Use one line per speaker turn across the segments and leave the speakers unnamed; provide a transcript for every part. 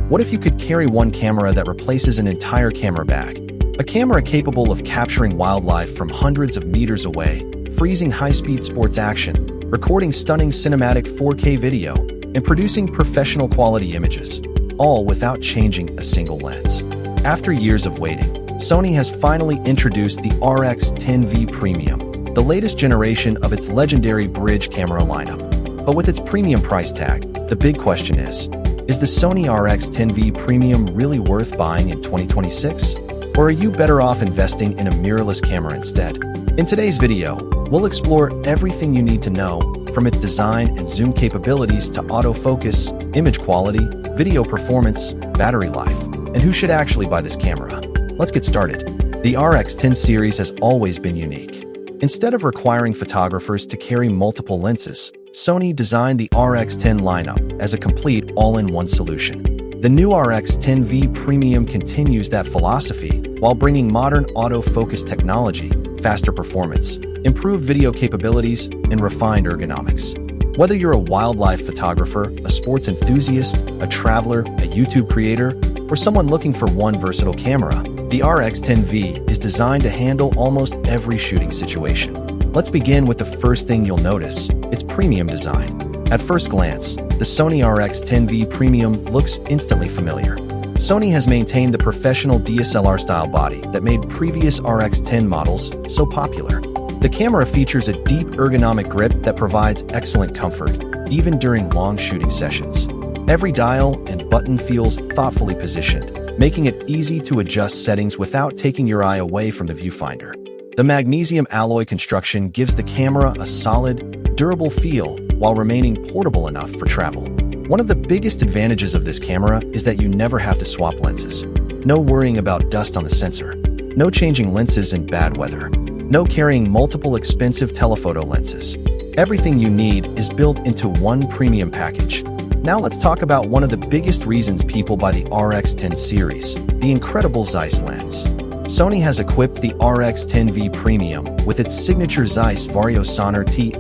What if you could carry one camera that replaces an entire camera bag? A camera capable of capturing wildlife from hundreds of meters away, freezing high-speed sports action, recording stunning cinematic 4K video, and producing professional quality images, all without changing a single lens. After years of waiting, Sony has finally introduced the RX10 V Premium, the latest generation of its legendary bridge camera lineup. But with its premium price tag, the big question is the Sony RX10 V Premium really worth buying in 2026? Or are you better off investing in a mirrorless camera instead? In today's video, we'll explore everything you need to know, from its design and zoom capabilities to autofocus, image quality, video performance, battery life, and who should actually buy this camera. Let's get started. The RX10 series has always been unique. Instead of requiring photographers to carry multiple lenses, Sony designed the RX10 lineup as a complete all-in-one solution. The new RX10 V Premium continues that philosophy while bringing modern autofocus technology, faster performance, improved video capabilities, and refined ergonomics. Whether you're a wildlife photographer, a sports enthusiast, a traveler, a YouTube creator, or someone looking for one versatile camera, the RX10 V is designed to handle almost every shooting situation. Let's begin with the first thing you'll notice: its premium design. At first glance, the Sony RX10 V Premium looks instantly familiar. Sony has maintained the professional DSLR-style body that made previous RX10 models so popular. The camera features a deep ergonomic grip that provides excellent comfort, even during long shooting sessions. Every dial and button feels thoughtfully positioned, making it easy to adjust settings without taking your eye away from the viewfinder. The magnesium alloy construction gives the camera a solid, durable feel while remaining portable enough for travel. One of the biggest advantages of this camera is that you never have to swap lenses. No worrying about dust on the sensor. No changing lenses in bad weather. No carrying multiple expensive telephoto lenses. Everything you need is built into one premium package. Now let's talk about one of the biggest reasons people buy the RX10 series, the incredible Zeiss lens. Sony has equipped the RX10 V Premium with its signature Zeiss Vario Sonor T**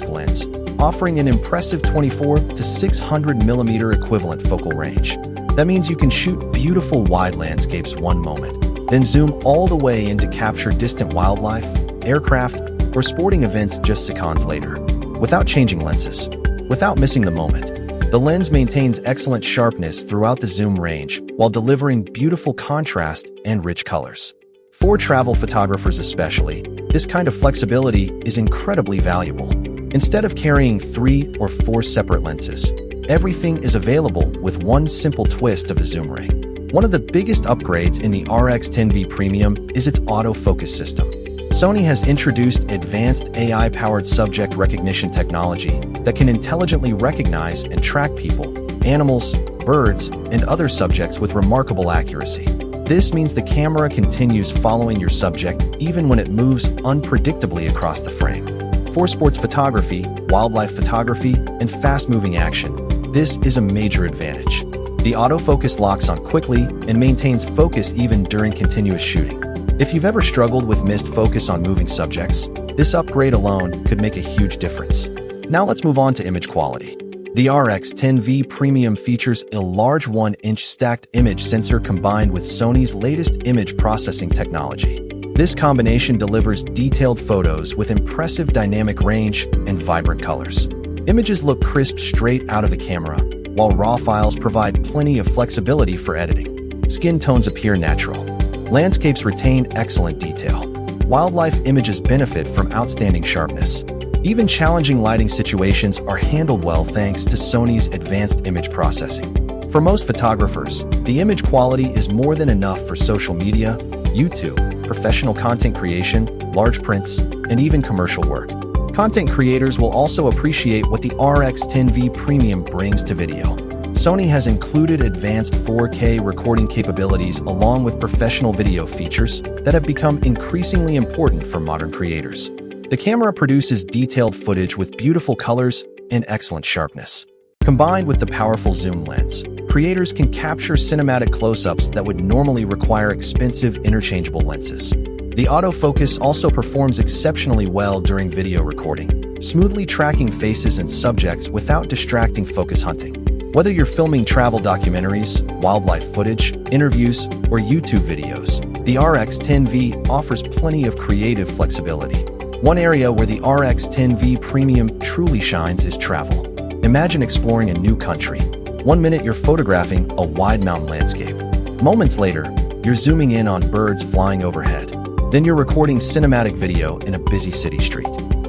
lens, offering an impressive 24 to 600mm equivalent focal range. That means you can shoot beautiful wide landscapes one moment, then zoom all the way in to capture distant wildlife, aircraft, or sporting events just seconds later, without changing lenses, without missing the moment. The lens maintains excellent sharpness throughout the zoom range while delivering beautiful contrast and rich colors. For travel photographers especially, this kind of flexibility is incredibly valuable. Instead of carrying 3 or 4 separate lenses, everything is available with one simple twist of a zoom ring. One of the biggest upgrades in the RX10 V Premium is its autofocus system. Sony has introduced advanced AI-powered subject recognition technology that can intelligently recognize and track people, animals, birds, and other subjects with remarkable accuracy. This means the camera continues following your subject even when it moves unpredictably across the frame. For sports photography, wildlife photography, and fast-moving action, this is a major advantage. The autofocus locks on quickly and maintains focus even during continuous shooting. If you've ever struggled with missed focus on moving subjects, this upgrade alone could make a huge difference. Now let's move on to image quality. The RX10 V Premium features a large 1-inch stacked image sensor combined with Sony's latest image processing technology. This combination delivers detailed photos with impressive dynamic range and vibrant colors. Images look crisp straight out of the camera, while raw files provide plenty of flexibility for editing. Skin tones appear natural. Landscapes retain excellent detail. Wildlife images benefit from outstanding sharpness. Even challenging lighting situations are handled well thanks to Sony's advanced image processing. For most photographers, the image quality is more than enough for social media, YouTube, professional content creation, large prints, and even commercial work. Content creators will also appreciate what the RX10 V Premium brings to video. Sony has included advanced 4K recording capabilities along with professional video features that have become increasingly important for modern creators. The camera produces detailed footage with beautiful colors and excellent sharpness. Combined with the powerful zoom lens, creators can capture cinematic close-ups that would normally require expensive interchangeable lenses. The autofocus also performs exceptionally well during video recording, smoothly tracking faces and subjects without distracting focus hunting. Whether you're filming travel documentaries, wildlife footage, interviews, or YouTube videos, the RX10 V offers plenty of creative flexibility. One area where the RX10 V Premium truly shines is travel. Imagine exploring a new country. 1 minute you're photographing a wide mountain landscape. Moments later, you're zooming in on birds flying overhead. Then you're recording cinematic video in a busy city street,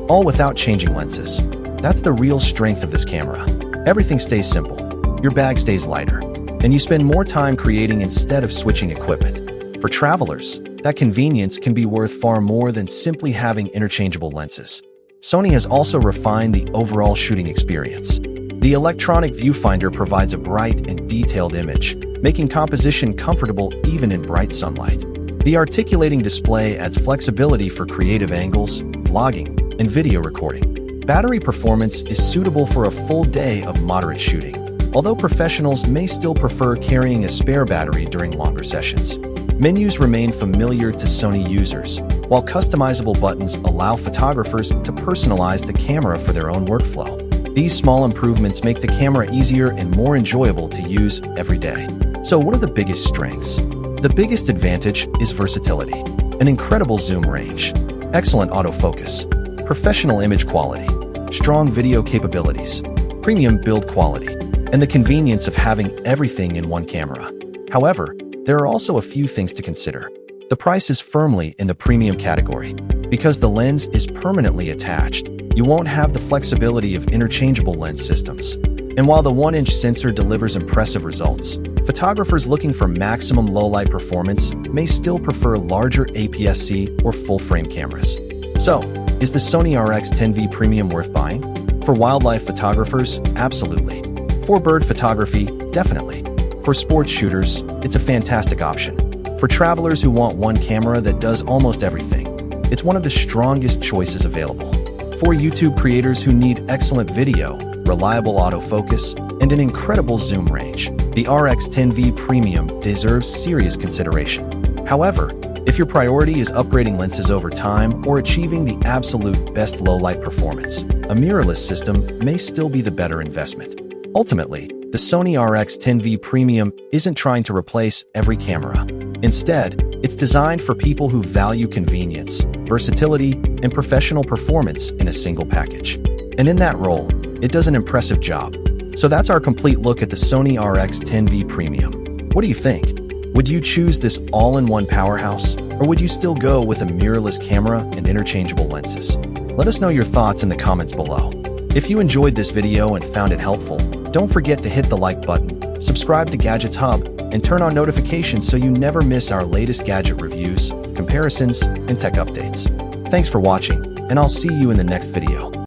all without changing lenses. That's the real strength of this camera. Everything stays simple, your bag stays lighter, and you spend more time creating instead of switching equipment. For travelers, that convenience can be worth far more than simply having interchangeable lenses. Sony has also refined the overall shooting experience. The electronic viewfinder provides a bright and detailed image, making composition comfortable even in bright sunlight. The articulating display adds flexibility for creative angles, vlogging, and video recording. Battery performance is suitable for a full day of moderate shooting, although professionals may still prefer carrying a spare battery during longer sessions. Menus remain familiar to Sony users, while customizable buttons allow photographers to personalize the camera for their own workflow. These small improvements make the camera easier and more enjoyable to use every day. So what are the biggest strengths? The biggest advantage is versatility, an incredible zoom range, excellent autofocus, professional image quality, strong video capabilities, premium build quality, and the convenience of having everything in one camera. However, there are also a few things to consider. The price is firmly in the premium category. Because the lens is permanently attached, you won't have the flexibility of interchangeable lens systems. And while the 1-inch sensor delivers impressive results, photographers looking for maximum low-light performance may still prefer larger APS-C or full-frame cameras. So, is the Sony RX10 V Premium worth buying? For wildlife photographers, absolutely. For bird photography, definitely. For sports shooters, it's a fantastic option. For travelers who want one camera that does almost everything, it's one of the strongest choices available. For YouTube creators who need excellent video, reliable autofocus, and an incredible zoom range, the RX10 V Premium deserves serious consideration. However, if your priority is upgrading lenses over time or achieving the absolute best low-light performance, a mirrorless system may still be the better investment. Ultimately, the Sony RX10 V Premium isn't trying to replace every camera. Instead, it's designed for people who value convenience, versatility, and professional performance in a single package. And in that role, it does an impressive job. So that's our complete look at the Sony RX10 V Premium. What do you think? Would you choose this all-in-one powerhouse, or would you still go with a mirrorless camera and interchangeable lenses? Let us know your thoughts in the comments below. If you enjoyed this video and found it helpful, don't forget to hit the like button, subscribe to Gadgets Hub, and turn on notifications so you never miss our latest gadget reviews, comparisons, and tech updates. Thanks for watching, and I'll see you in the next video.